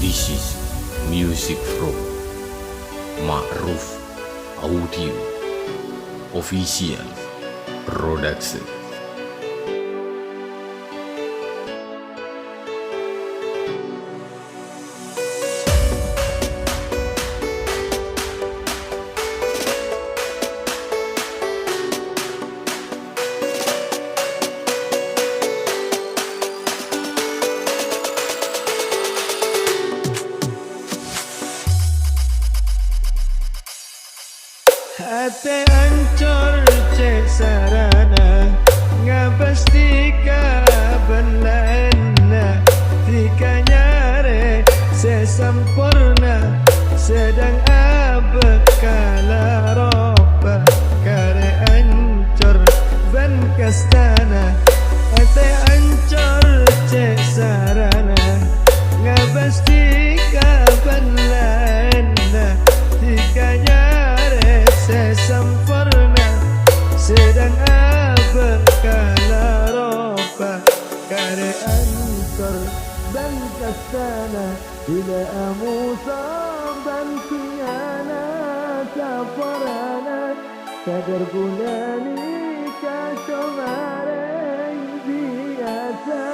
This is music from Ma'ruf Audio Official Production. Hati ancur cek sarana ngapasti kabenana tika nyare sesempurna sedang abekala roba kare ancur ben kastana. Hati ancur cek sarana ngapasti kabenana tika nyare sempurna sedang berkala roba kare ansor dan kasana bila amusam dan kiana saparana sadar gunani kasomare biasa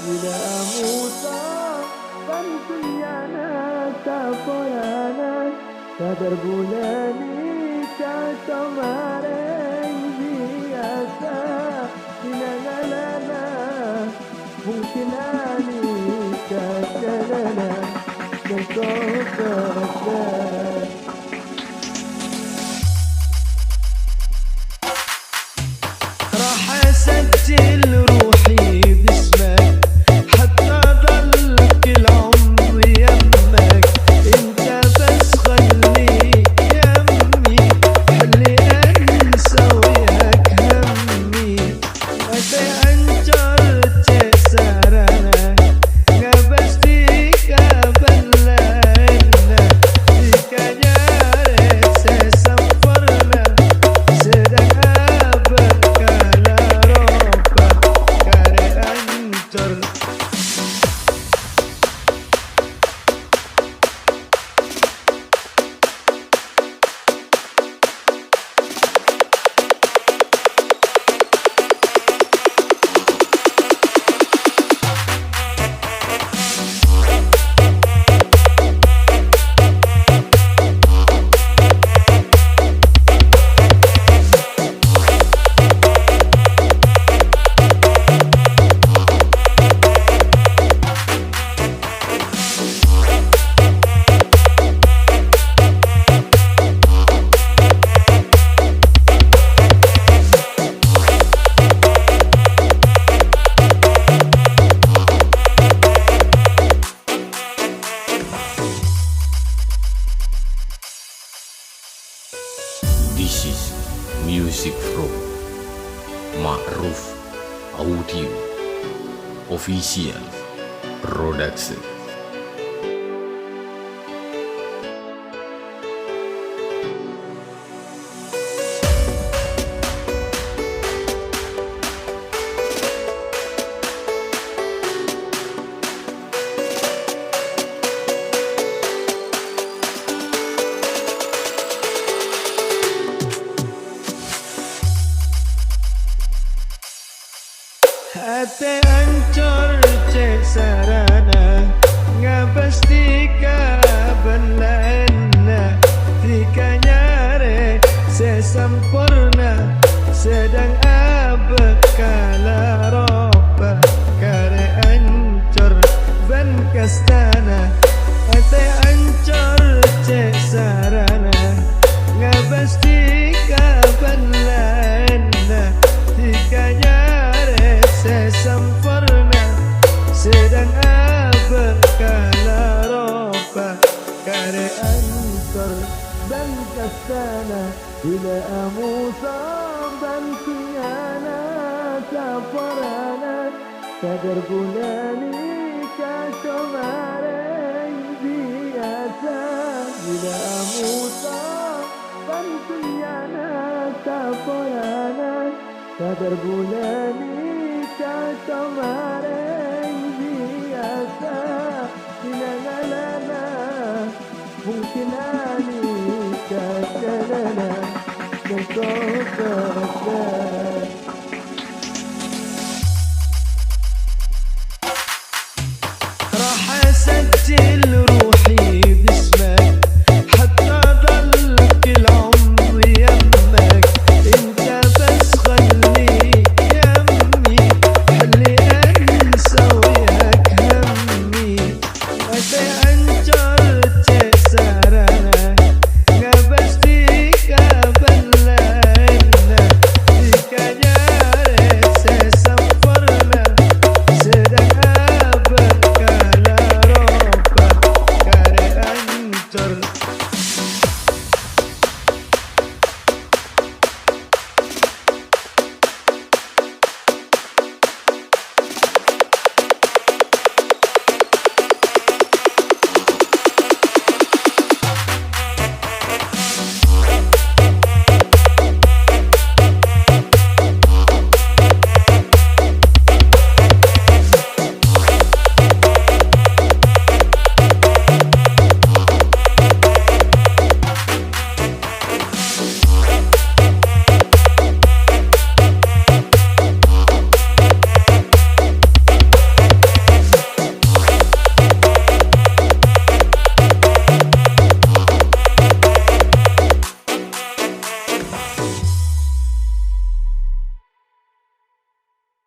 bila amusam dan kiana saparana sadar gunani kemarin biasa dinangalana mungkin ani kajalana dan kau راح اسجل روحي باسمك حتى ضل كل عمري يمك انت بس خلي This is music from Ma'ruf Audio Official Production. Hati ancur cek sarana ngapasti kabenana tika nyare sesempurna sedang abekala roba kare ancur ben kastana. Hati ancur cek sarana ngapasti kabenana tika nyare sempurna sedang berkala roba kare ansor dan kasana bila amusam dan kiana saparana sadar gunani kasomare biasa bila amusam dan kiana saparana sadar gunani